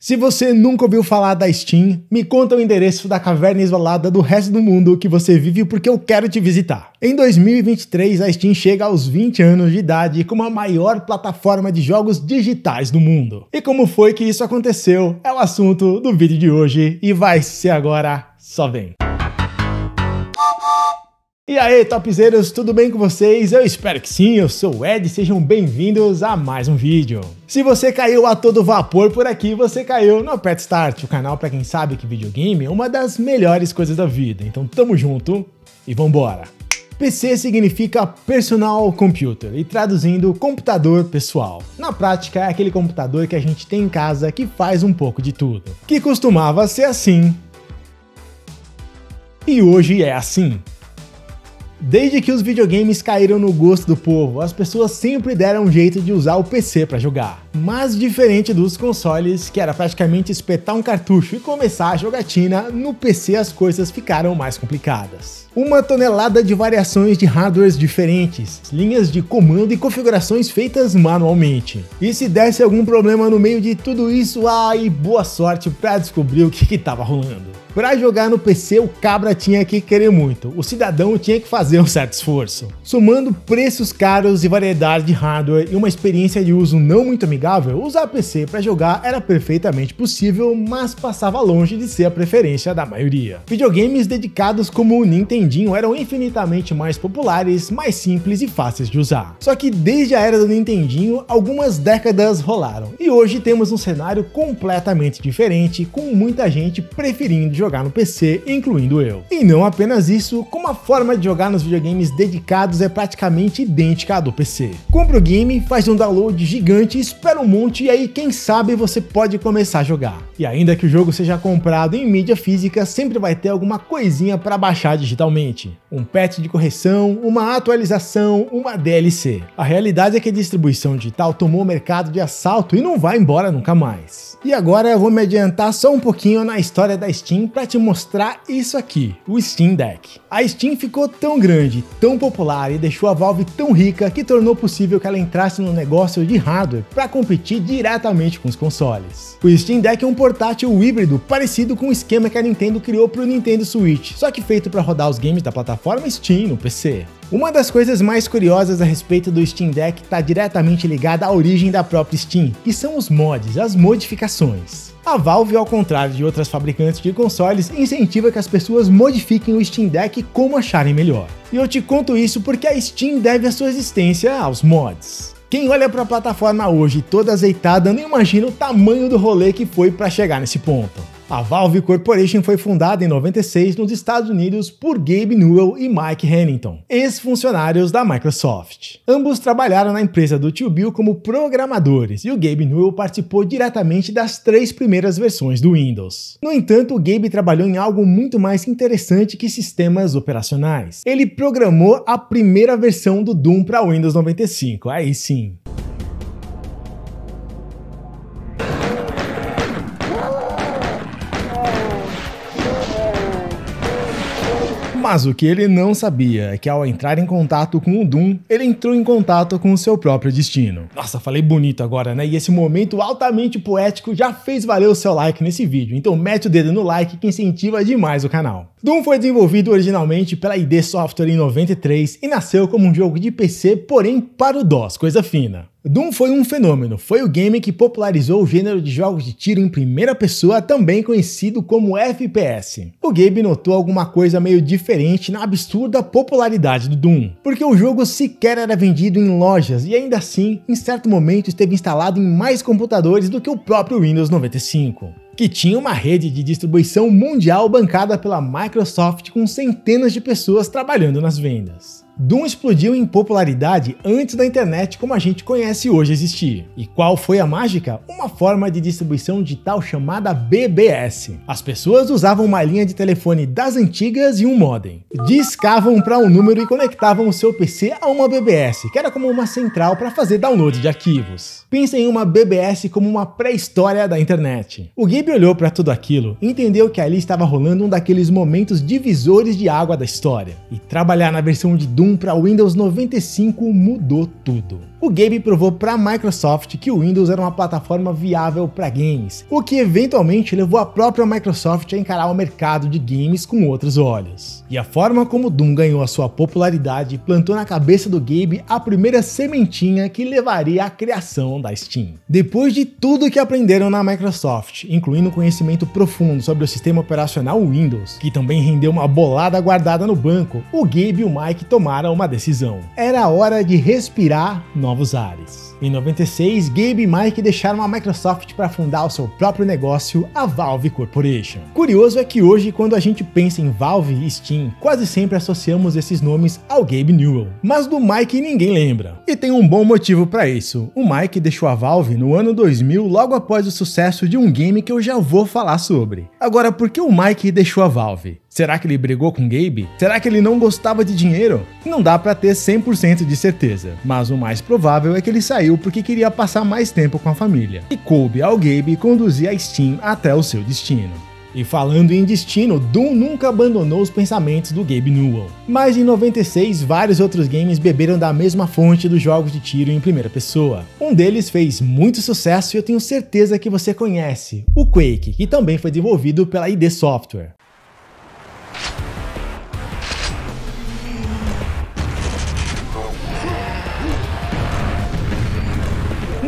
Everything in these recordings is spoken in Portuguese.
Se você nunca ouviu falar da Steam, me conta o endereço da caverna isolada do resto do mundo que você vive porque eu quero te visitar. Em 2023, a Steam chega aos 20 anos de idade como a maior plataforma de jogos digitais do mundo. E como foi que isso aconteceu? É o assunto do vídeo de hoje e vai ser agora, só vem. E aí, topzeiros, tudo bem com vocês? Eu espero que sim, eu sou o Ed, sejam bem-vindos a mais um vídeo. Se você caiu a todo vapor por aqui, você caiu no Pet Start, o canal para quem sabe que videogame é uma das melhores coisas da vida, então tamo junto e vambora! PC significa Personal Computer e traduzindo, computador pessoal. Na prática é aquele computador que a gente tem em casa que faz um pouco de tudo, que costumava ser assim e hoje é assim. Desde que os videogames caíram no gosto do povo, as pessoas sempre deram um jeito de usar o PC para jogar. Mas diferente dos consoles, que era praticamente espetar um cartucho e começar a jogatina, no PC as coisas ficaram mais complicadas. Uma tonelada de variações de hardwares diferentes, linhas de comando e configurações feitas manualmente. E se desse algum problema no meio de tudo isso, ai, boa sorte para descobrir o que estava rolando. Para jogar no PC, o cabra tinha que querer muito, o cidadão tinha que fazer um certo esforço. Somando preços caros e variedade de hardware e uma experiência de uso não muito amigável, usar PC para jogar era perfeitamente possível, mas passava longe de ser a preferência da maioria. Videogames dedicados como o Nintendinho eram infinitamente mais populares, mais simples e fáceis de usar. Só que desde a era do Nintendinho, algumas décadas rolaram, e hoje temos um cenário completamente diferente, com muita gente preferindo jogar no PC, incluindo eu. E não apenas isso, como a forma de jogar nos videogames dedicados é praticamente idêntica à do PC. Compra o game, faz um download gigante, espera um monte e aí quem sabe você pode começar a jogar. E ainda que o jogo seja comprado em mídia física, sempre vai ter alguma coisinha para baixar digitalmente. Um patch de correção, uma atualização, uma DLC. A realidade é que a distribuição digital tomou o mercado de assalto e não vai embora nunca mais. E agora eu vou me adiantar só um pouquinho na história da Steam para te mostrar isso aqui, o Steam Deck. A Steam ficou tão grande, tão popular e deixou a Valve tão rica que tornou possível que ela entrasse no negócio de hardware para competir diretamente com os consoles. O Steam Deck é um portátil híbrido parecido com o esquema que a Nintendo criou para o Nintendo Switch, só que feito para rodar os games da plataforma Steam no PC. Uma das coisas mais curiosas a respeito do Steam Deck está diretamente ligada à origem da própria Steam, que são os mods, as modificações. A Valve, ao contrário de outras fabricantes de consoles, incentiva que as pessoas modifiquem o Steam Deck como acharem melhor. E eu te conto isso porque a Steam deve a sua existência aos mods. Quem olha para a plataforma hoje toda azeitada não imagina o tamanho do rolê que foi para chegar nesse ponto. A Valve Corporation foi fundada em 96 nos Estados Unidos por Gabe Newell e Mike Hannington, ex-funcionários da Microsoft. Ambos trabalharam na empresa do tio Bill como programadores e o Gabe Newell participou diretamente das 3 primeiras versões do Windows. No entanto, o Gabe trabalhou em algo muito mais interessante que sistemas operacionais. Ele programou a primeira versão do Doom para Windows 95, aí sim. Mas o que ele não sabia é que ao entrar em contato com o Doom, ele entrou em contato com o seu próprio destino. Nossa, falei bonito agora, né? E esse momento altamente poético já fez valer o seu like nesse vídeo, então mete o dedo no like que incentiva demais o canal. Doom foi desenvolvido originalmente pela ID Software em 93 e nasceu como um jogo de PC, porém para o DOS, coisa fina. Doom foi um fenômeno, foi o game que popularizou o gênero de jogos de tiro em primeira pessoa, também conhecido como FPS. O Gabe notou alguma coisa meio diferente na absurda popularidade do Doom, porque o jogo sequer era vendido em lojas e ainda assim, em certo momento esteve instalado em mais computadores do que o próprio Windows 95. Que tinha uma rede de distribuição mundial bancada pela Microsoft com centenas de pessoas trabalhando nas vendas. Doom explodiu em popularidade antes da internet como a gente conhece hoje existir. E qual foi a mágica? Uma forma de distribuição digital chamada BBS. As pessoas usavam uma linha de telefone das antigas e um modem. Discavam para um número e conectavam o seu PC a uma BBS, que era como uma central para fazer download de arquivos. Pensa em uma BBS como uma pré-história da internet. O Gabe olhou para tudo aquilo e entendeu que ali estava rolando um daqueles momentos divisores de água da história. E trabalhar na versão de Doom para Windows 95 mudou tudo. o Gabe provou para a Microsoft que o Windows era uma plataforma viável para games, o que eventualmente levou a própria Microsoft a encarar o mercado de games com outros olhos. E a forma como Doom ganhou a sua popularidade plantou na cabeça do Gabe a primeira sementinha que levaria à criação da Steam. Depois de tudo que aprenderam na Microsoft, incluindo conhecimento profundo sobre o sistema operacional Windows, que também rendeu uma bolada guardada no banco, o Gabe e o Mike tomaram uma decisão. Era hora de respirar novos ares. Em 96, Gabe e Mike deixaram a Microsoft para fundar o seu próprio negócio, a Valve Corporation. Curioso é que hoje, quando a gente pensa em Valve e Steam, quase sempre associamos esses nomes ao Gabe Newell. Mas do Mike ninguém lembra. E tem um bom motivo para isso. O Mike deixou a Valve no ano 2000, logo após o sucesso de um game que eu já vou falar sobre. Agora, por que o Mike deixou a Valve? Será que ele brigou com Gabe? Será que ele não gostava de dinheiro? Não dá pra ter 100% de certeza, mas o mais provável é que ele saiu porque queria passar mais tempo com a família. E coube ao Gabe conduzir a Steam até o seu destino. E falando em destino, Doom nunca abandonou os pensamentos do Gabe Newell. Mas em 96, vários outros games beberam da mesma fonte dos jogos de tiro em primeira pessoa. Um deles fez muito sucesso e eu tenho certeza que você conhece, o Quake, que também foi desenvolvido pela ID Software.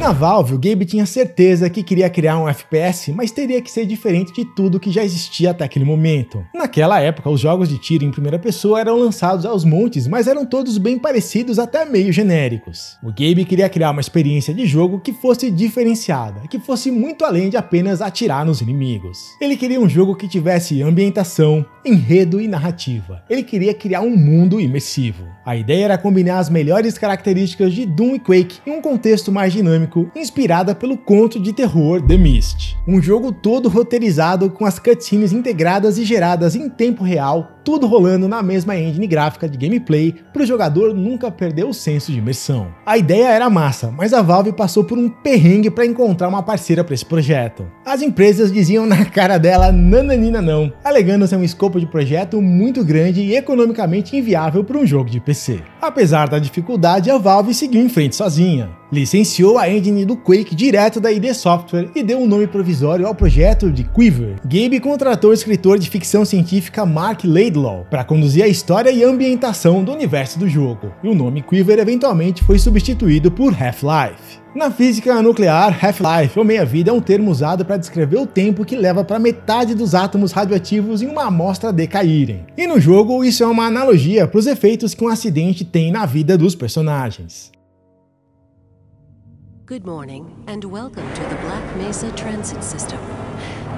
Na Valve, o Gabe tinha certeza que queria criar um FPS, mas teria que ser diferente de tudo que já existia até aquele momento. Naquela época, os jogos de tiro em primeira pessoa eram lançados aos montes, mas eram todos bem parecidos, até meio genéricos. O Gabe queria criar uma experiência de jogo que fosse diferenciada, que fosse muito além de apenas atirar nos inimigos. Ele queria um jogo que tivesse ambientação, enredo e narrativa. Ele queria criar um mundo imersivo. A ideia era combinar as melhores características de Doom e Quake em um contexto mais dinâmico, inspirada pelo conto de terror The Mist. Um jogo todo roteirizado com as cutscenes integradas e geradas em tempo real, tudo rolando na mesma engine gráfica de gameplay para o jogador nunca perder o senso de imersão. A ideia era massa, mas a Valve passou por um perrengue para encontrar uma parceira para esse projeto. As empresas diziam na cara dela nananina não, alegando ser um escopo de projeto muito grande e economicamente inviável para um jogo de PC. Apesar da dificuldade, a Valve seguiu em frente sozinha. Licenciou a engine do Quake direto da ID Software e deu um nome provisório ao projeto de Quiver. Gabe contratou o escritor de ficção científica Mark Laidlaw para conduzir a história e ambientação do universo do jogo, e o nome Quiver eventualmente foi substituído por Half-Life. Na física nuclear, Half-Life, ou meia-vida, é um termo usado para descrever o tempo que leva para metade dos átomos radioativos em uma amostra decaírem. E no jogo, isso é uma analogia para os efeitos que um acidente tem na vida dos personagens. Good morning and welcome to the Black Mesa Transit System.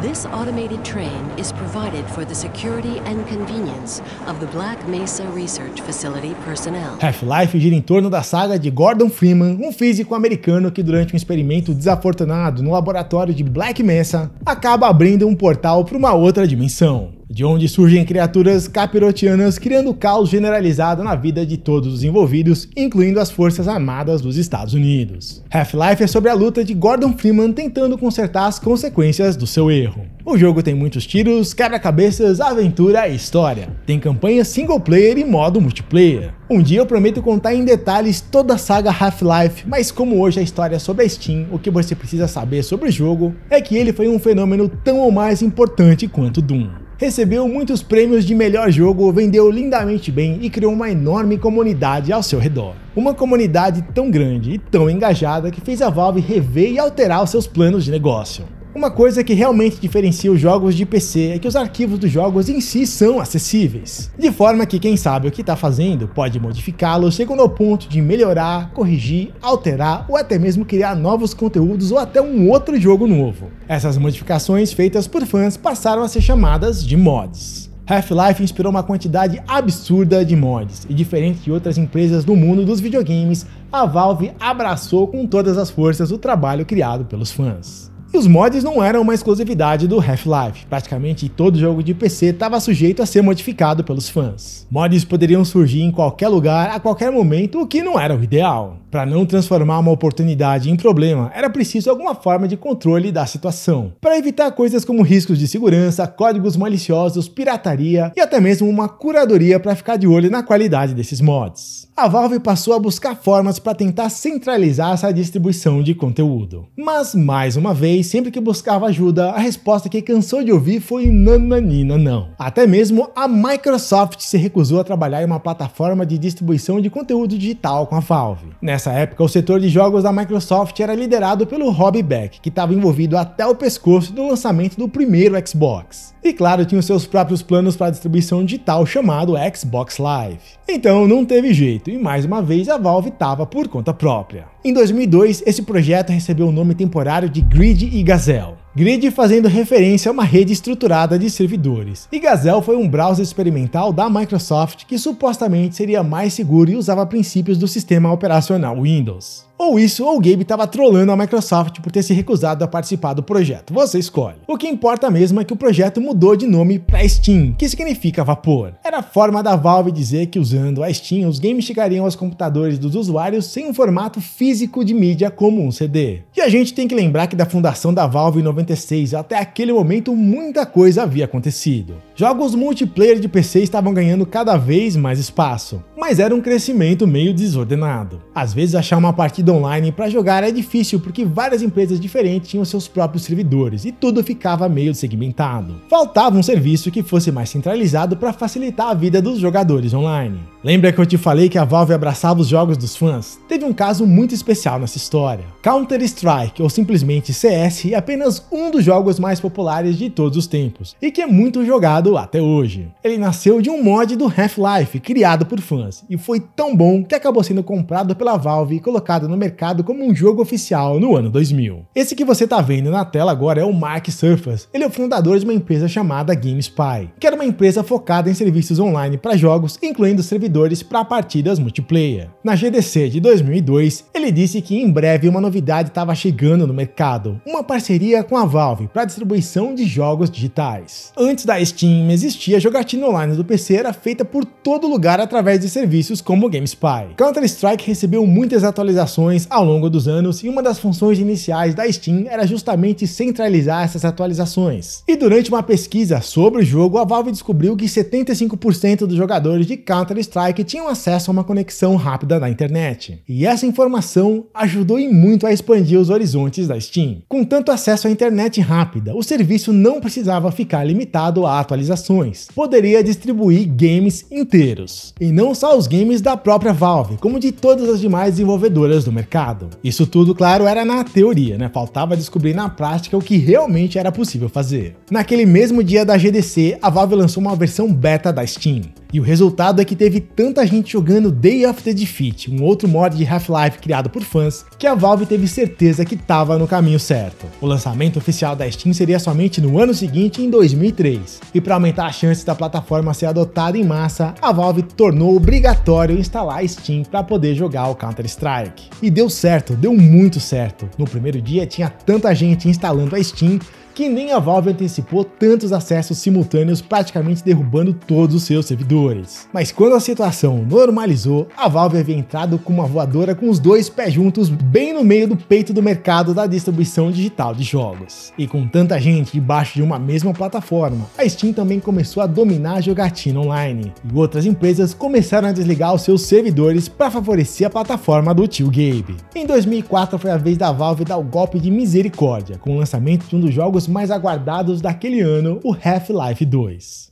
This automated train is provided for the security and convenience of the Black Mesa Research Facility personnel. Half-Life gira em torno da saga de Gordon Freeman, um físico americano que durante um experimento desafortunado no laboratório de Black Mesa, acaba abrindo um portal para uma outra dimensão, de onde surgem criaturas capirotianas criando caos generalizado na vida de todos os envolvidos, incluindo as Forças Armadas dos Estados Unidos. Half-Life é sobre a luta de Gordon Freeman tentando consertar as consequências do seu erro. O jogo tem muitos tiros, quebra-cabeças, aventura e história. Tem campanha single player e modo multiplayer. Um dia eu prometo contar em detalhes toda a saga Half-Life, mas como hoje a história é sobre a Steam, o que você precisa saber sobre o jogo é que ele foi um fenômeno tão ou mais importante quanto Doom. Recebeu muitos prêmios de melhor jogo, vendeu lindamente bem e criou uma enorme comunidade ao seu redor. Uma comunidade tão grande e tão engajada que fez a Valve rever e alterar os seus planos de negócio. Uma coisa que realmente diferencia os jogos de PC é que os arquivos dos jogos em si são acessíveis, de forma que quem sabe o que está fazendo pode modificá-los, chegando ao ponto de melhorar, corrigir, alterar ou até mesmo criar novos conteúdos ou até um outro jogo novo. Essas modificações feitas por fãs passaram a ser chamadas de mods. Half-Life inspirou uma quantidade absurda de mods, e diferente de outras empresas do mundo dos videogames, a Valve abraçou com todas as forças o trabalho criado pelos fãs. E Os mods não eram uma exclusividade do Half-Life, praticamente todo jogo de PC estava sujeito a ser modificado pelos fãs. Mods poderiam surgir em qualquer lugar, a qualquer momento, o que não era o ideal. Para não transformar uma oportunidade em problema, era preciso alguma forma de controle da situação, para evitar coisas como riscos de segurança, códigos maliciosos, pirataria e até mesmo uma curadoria para ficar de olho na qualidade desses mods. A Valve passou a buscar formas para tentar centralizar essa distribuição de conteúdo. Mas, mais uma vez, sempre que buscava ajuda, a resposta que cansou de ouvir foi nananina não. Até mesmo a Microsoft se recusou a trabalhar em uma plataforma de distribuição de conteúdo digital com a Valve. Nessa época, o setor de jogos da Microsoft era liderado pelo Rob Beck, que estava envolvido até o pescoço no lançamento do primeiro Xbox. E claro, tinha os seus próprios planos para a distribuição digital chamado Xbox Live. Então não teve jeito, e mais uma vez a Valve estava por conta própria. Em 2002, esse projeto recebeu o nome temporário de Grid e Gazelle. Grid fazendo referência a uma rede estruturada de servidores, e Gazelle foi um browser experimental da Microsoft que supostamente seria mais seguro e usava princípios do sistema operacional Windows. Ou isso, ou o Gabe estava trollando a Microsoft por ter se recusado a participar do projeto, você escolhe. O que importa mesmo é que o projeto mudou de nome para Steam, que significa vapor. Era a forma da Valve dizer que usando a Steam, os games chegariam aos computadores dos usuários sem um formato físico de mídia como um CD. E a gente tem que lembrar que da fundação da Valve em 96 até aquele momento muita coisa havia acontecido. Jogos multiplayer de PC estavam ganhando cada vez mais espaço, mas era um crescimento meio desordenado. Às vezes achar uma partida online para jogar é difícil porque várias empresas diferentes tinham seus próprios servidores e tudo ficava meio segmentado. Faltava um serviço que fosse mais centralizado para facilitar a vida dos jogadores online. Lembra que eu te falei que a Valve abraçava os jogos dos fãs? Teve um caso muito especial nessa história. Counter-Strike, ou simplesmente CS, é apenas um dos jogos mais populares de todos os tempos e que é muito jogado até hoje. Ele nasceu de um mod do Half-Life criado por fãs e foi tão bom que acabou sendo comprado pela Valve e colocado no mercado como um jogo oficial no ano 2000. Esse que você tá vendo na tela agora é o Mark Surface. Ele é o fundador de uma empresa chamada GameSpy, que era uma empresa focada em serviços online para jogos, incluindo servidores para partidas multiplayer. Na GDC de 2002, ele disse que em breve uma novidade estava chegando no mercado, uma parceria com a Valve para distribuição de jogos digitais. Antes da Steam existia, a jogatina online do PC era feita por todo lugar através de serviços como o GameSpy. Counter-Strike recebeu muitas atualizações ao longo dos anos e uma das funções iniciais da Steam era justamente centralizar essas atualizações. E durante uma pesquisa sobre o jogo, a Valve descobriu que 75% dos jogadores de Counter-Strike tinham acesso a uma conexão rápida na internet. E essa informação ajudou em muito a expandir os horizontes da Steam. Com tanto acesso à internet rápida, o serviço não precisava ficar limitado a atualizações. Poderia distribuir games inteiros. E não só os games da própria Valve, como de todas as demais desenvolvedoras do mercado. Isso tudo, claro, era na teoria, né? Faltava descobrir na prática o que realmente era possível fazer. Naquele mesmo dia da GDC, a Valve lançou uma versão beta da Steam. E o resultado é que teve tanta gente jogando Day of the Defeat, um outro mod de Half-Life criado por fãs, que a Valve teve certeza que estava no caminho certo. O lançamento oficial da Steam seria somente no ano seguinte, em 2003. E para aumentar as chances da plataforma ser adotada em massa, a Valve tornou obrigatório instalar a Steam para poder jogar o Counter-Strike. E deu certo, deu muito certo. No primeiro dia tinha tanta gente instalando a Steam que nem a Valve antecipou tantos acessos simultâneos, praticamente derrubando todos os seus servidores. Mas quando a situação normalizou, a Valve havia entrado com uma voadora com os dois pés juntos bem no meio do peito do mercado da distribuição digital de jogos. E com tanta gente debaixo de uma mesma plataforma, a Steam também começou a dominar a jogatina online, e outras empresas começaram a desligar os seus servidores para favorecer a plataforma do tio Gabe. Em 2004 foi a vez da Valve dar o golpe de misericórdia, com o lançamento de um dos jogos mais aguardados daquele ano, o Half-Life 2.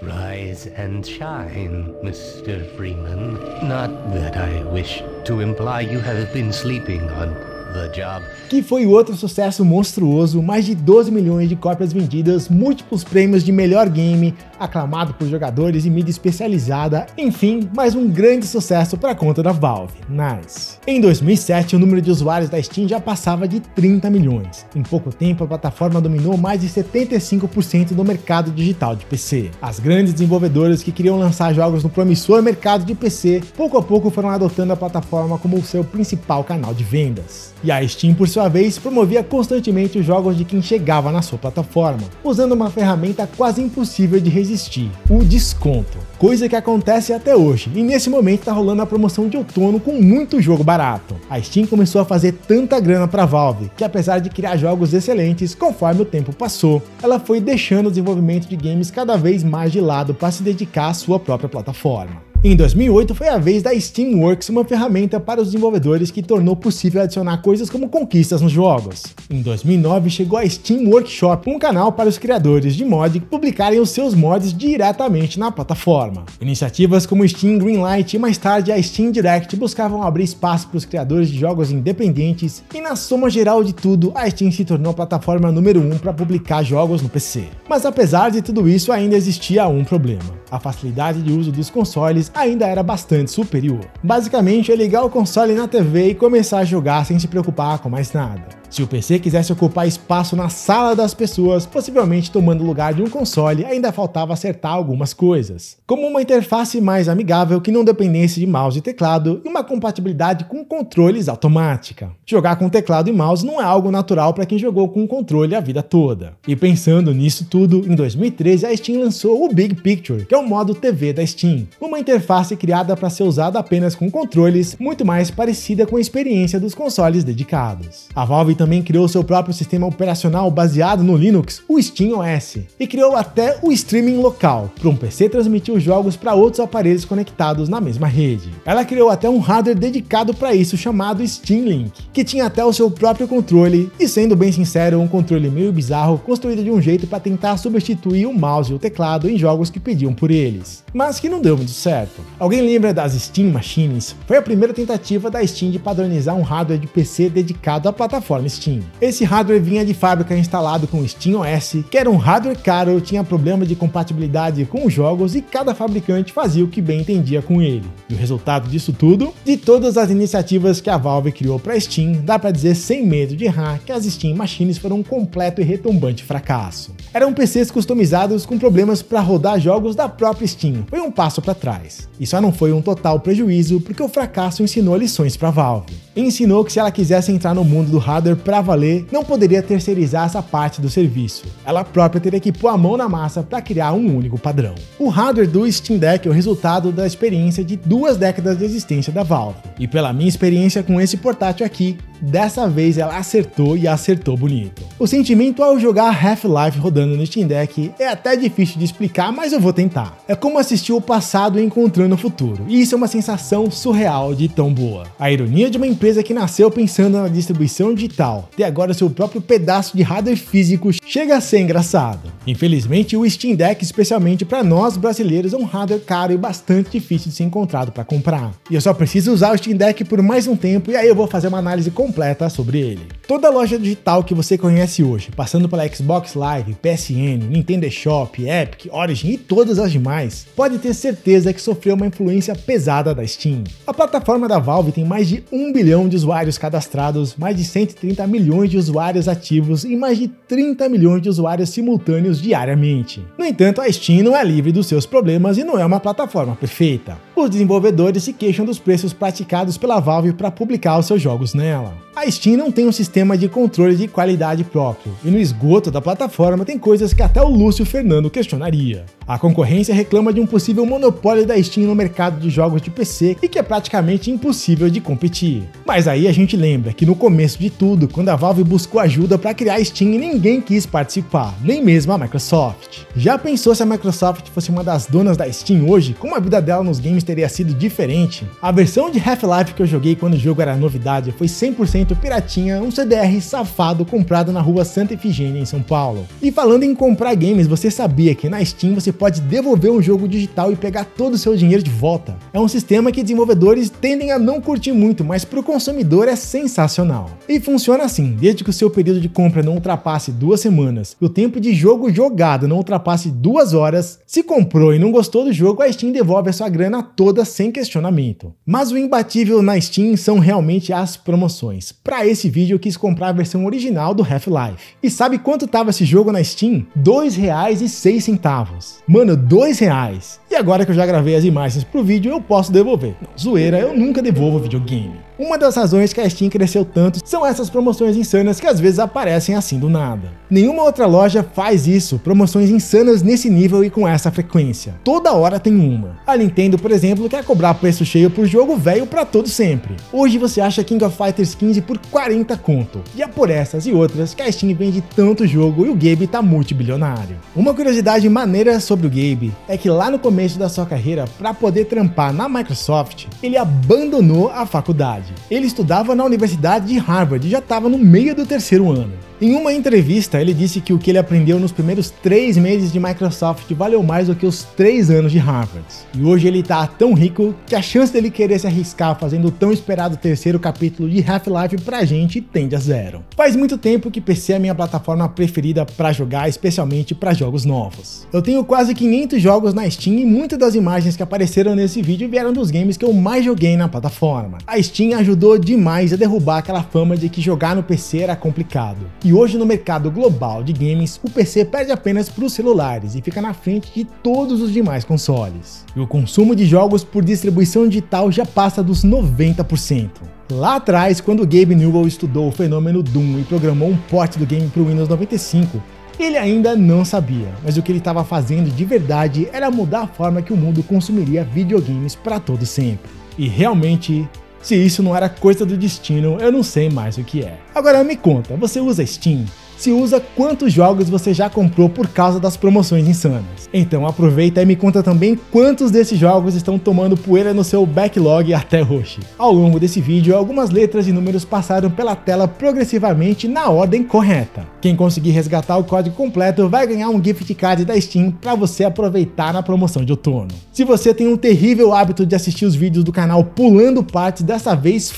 Rise and shine, Mr. Freeman. Not that I wish to imply you have been sleeping on the job. Que foi outro sucesso monstruoso, mais de 12 milhões de cópias vendidas, múltiplos prêmios de melhor game, aclamado por jogadores e mídia especializada, enfim, mais um grande sucesso para a conta da Valve. Nice. Em 2007, o número de usuários da Steam já passava de 30 milhões. Em pouco tempo, a plataforma dominou mais de 75% do mercado digital de PC. As grandes desenvolvedoras que queriam lançar jogos no promissor mercado de PC, pouco a pouco foram adotando a plataforma como o seu principal canal de vendas. E a Steam, por sua vez, promovia constantemente os jogos de quem chegava na sua plataforma, usando uma ferramenta quase impossível de resistir, o desconto. Coisa que acontece até hoje, e nesse momento tá rolando a promoção de outono com muito jogo barato. A Steam começou a fazer tanta grana pra Valve, que apesar de criar jogos excelentes, conforme o tempo passou, ela foi deixando o desenvolvimento de games cada vez mais de lado para se dedicar à sua própria plataforma. Em 2008 foi a vez da Steamworks, uma ferramenta para os desenvolvedores que tornou possível adicionar coisas como conquistas nos jogos. Em 2009 chegou a Steam Workshop, um canal para os criadores de mod publicarem os seus mods diretamente na plataforma. Iniciativas como Steam Greenlight e mais tarde a Steam Direct buscavam abrir espaço para os criadores de jogos independentes e na soma geral de tudo, a Steam se tornou a plataforma número 1 para publicar jogos no PC. Mas apesar de tudo isso, ainda existia um problema. A facilidade de uso dos consoles ainda era bastante superior. Basicamente é ligar o console na TV e começar a jogar sem se preocupar com mais nada. Se o PC quisesse ocupar espaço na sala das pessoas, possivelmente tomando o lugar de um console, ainda faltava acertar algumas coisas, como uma interface mais amigável que não dependesse de mouse e teclado e uma compatibilidade com controles automática. Jogar com teclado e mouse não é algo natural para quem jogou com controle a vida toda. E pensando nisso tudo, em 2013 a Steam lançou o Big Picture, que é o modo TV da Steam, uma interface criada para ser usada apenas com controles, muito mais parecida com a experiência dos consoles dedicados. A Valve também criou seu próprio sistema operacional baseado no Linux, o SteamOS, e criou até o streaming local, para um PC transmitir os jogos para outros aparelhos conectados na mesma rede. Ela criou até um hardware dedicado para isso chamado Steam Link, que tinha até o seu próprio controle e, sendo bem sincero, um controle meio bizarro, construído de um jeito para tentar substituir o mouse e o teclado em jogos que pediam por eles, mas que não deu muito certo. Alguém lembra das Steam Machines? Foi a primeira tentativa da Steam de padronizar um hardware de PC dedicado à plataforma Steam. Esse hardware vinha de fábrica instalado com SteamOS, que era um hardware caro, tinha problema de compatibilidade com os jogos e cada fabricante fazia o que bem entendia com ele. E o resultado disso tudo? De todas as iniciativas que a Valve criou para Steam, dá para dizer sem medo de errar que as Steam Machines foram um completo e retumbante fracasso. Eram PCs customizados com problemas para rodar jogos da própria Steam, foi um passo para trás. E só não foi um total prejuízo porque o fracasso ensinou lições para a Valve. Ensinou que se ela quisesse entrar no mundo do hardware para valer, não poderia terceirizar essa parte do serviço. Ela própria teria que pôr a mão na massa para criar um único padrão. O hardware do Steam Deck é o resultado da experiência de 2 décadas de existência da Valve. E pela minha experiência com esse portátil aqui, dessa vez ela acertou e acertou bonito. O sentimento ao jogar Half-Life rodando no Steam Deck é até difícil de explicar, mas eu vou tentar. É como assistir o passado e encontrando o futuro, e isso é uma sensação surreal de tão boa. A ironia de uma empresa que nasceu pensando na distribuição digital, ter agora seu próprio pedaço de hardware físico, chega a ser engraçado. Infelizmente o Steam Deck, especialmente para nós brasileiros, é um hardware caro e bastante difícil de ser encontrado para comprar. E eu só preciso usar o Steam Deck por mais um tempo e aí eu vou fazer uma análise completa sobre ele. Toda loja digital que você conhece hoje, passando pela Xbox Live, PSN, Nintendo eShop, Epic, Origin e todas as demais, pode ter certeza que sofreu uma influência pesada da Steam. A plataforma da Valve tem mais de 1 bilhão de usuários cadastrados, mais de 130 milhões de usuários ativos e mais de 30 milhões de usuários simultâneos diariamente. No entanto, a Steam não é livre dos seus problemas e não é uma plataforma perfeita. Os desenvolvedores se queixam dos preços praticados pela Valve para publicar os seus jogos nela. A Steam não tem um sistema de controle de qualidade próprio, e no esgoto da plataforma tem coisas que até o Lúcio Fernando questionaria. A concorrência reclama de um possível monopólio da Steam no mercado de jogos de PC e que é praticamente impossível de competir. Mas aí a gente lembra que no começo de tudo, quando a Valve buscou ajuda para criar a Steam, ninguém quis participar, nem mesmo a Microsoft. Já pensou se a Microsoft fosse uma das donas da Steam hoje, como a vida dela nos games teria sido diferente? A versão de Half-Life que eu joguei quando o jogo era novidade foi 100% piratinha, um CDR safado comprado na rua Santa Efigênia em São Paulo. E falando em comprar games, você sabia que na Steam você pode devolver um jogo digital e pegar todo o seu dinheiro de volta? É um sistema que desenvolvedores tendem a não curtir muito, mas para o consumidor é sensacional. E funciona assim, desde que o seu período de compra não ultrapasse 2 semanas e o tempo de jogo jogado não ultrapasse 2 horas, se comprou e não gostou do jogo, a Steam devolve a sua grana toda sem questionamento. Mas o imbatível na Steam são realmente as promoções. Para esse vídeo eu quis comprar a versão original do Half-Life. E sabe quanto tava esse jogo na Steam? R$ 2,06. Mano, R$ 2,00. E agora que eu já gravei as imagens pro vídeo, eu posso devolver. Não, zoeira, eu nunca devolvo videogame. Uma das razões que a Steam cresceu tanto são essas promoções insanas que às vezes aparecem assim do nada. Nenhuma outra loja faz isso, promoções insanas nesse nível e com essa frequência. Toda hora tem uma. A Nintendo, por exemplo, quer cobrar preço cheio por jogo velho pra todo sempre. Hoje você acha King of Fighters 15 por 40 conto. E é por essas e outras que a Steam vende tanto jogo e o Gabe tá multibilionário. Uma curiosidade maneira sobre o Gabe é que lá no começo da sua carreira, para poder trampar na Microsoft, ele abandonou a faculdade. Ele estudava na Universidade de Harvard e já estava no meio do terceiro ano. Em uma entrevista, ele disse que o que ele aprendeu nos primeiros 3 meses de Microsoft valeu mais do que os 3 anos de Harvard. E hoje ele tá tão rico que a chance dele querer se arriscar fazendo o tão esperado terceiro capítulo de Half-Life pra gente tende a zero. Faz muito tempo que PC é a minha plataforma preferida pra jogar, especialmente pra jogos novos. Eu tenho quase 500 jogos na Steam e muitas das imagens que apareceram nesse vídeo vieram dos games que eu mais joguei na plataforma. A Steam ajudou demais a derrubar aquela fama de que jogar no PC era complicado. E hoje no mercado global de games, o PC perde apenas para os celulares e fica na frente de todos os demais consoles. E o consumo de jogos por distribuição digital já passa dos 90%. Lá atrás, quando Gabe Newell estudou o fenômeno Doom e programou um port do game para o Windows 95, ele ainda não sabia, mas o que ele estava fazendo de verdade era mudar a forma que o mundo consumiria videogames para todo sempre. E realmente, se isso não era coisa do destino, eu não sei mais o que é. Agora me conta, você usa Steam? Se usa, quantos jogos você já comprou por causa das promoções insanas? Então aproveita e me conta também quantos desses jogos estão tomando poeira no seu backlog até hoje. Ao longo desse vídeo, algumas letras e números passaram pela tela progressivamente na ordem correta. Quem conseguir resgatar o código completo vai ganhar um gift card da Steam para você aproveitar na promoção de outono. Se você tem um terrível hábito de assistir os vídeos do canal pulando partes, dessa vez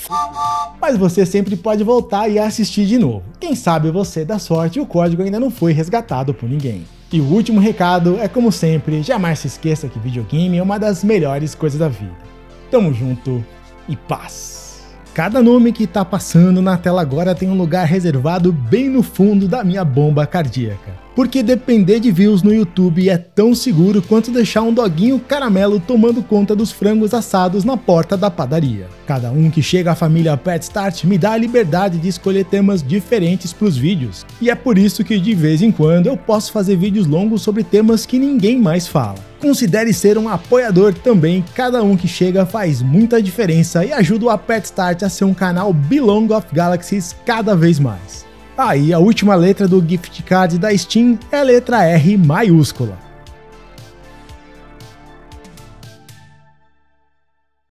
mas você sempre pode voltar e assistir de novo. Quem sabe você dá sorte e o código ainda não foi resgatado por ninguém. E o último recado é, como sempre, jamais se esqueça que videogame é uma das melhores coisas da vida. Tamo junto e paz. Cada nome que tá passando na tela agora tem um lugar reservado bem no fundo da minha bomba cardíaca. Porque depender de views no YouTube é tão seguro quanto deixar um doguinho caramelo tomando conta dos frangos assados na porta da padaria. Cada um que chega à família Pet Start me dá a liberdade de escolher temas diferentes para os vídeos. E é por isso que de vez em quando eu posso fazer vídeos longos sobre temas que ninguém mais fala. Considere ser um apoiador também, cada um que chega faz muita diferença e ajuda o Pet Start a ser um canal Belong of Galaxies cada vez mais. Aí a última letra do gift card da Steam é a letra R maiúscula.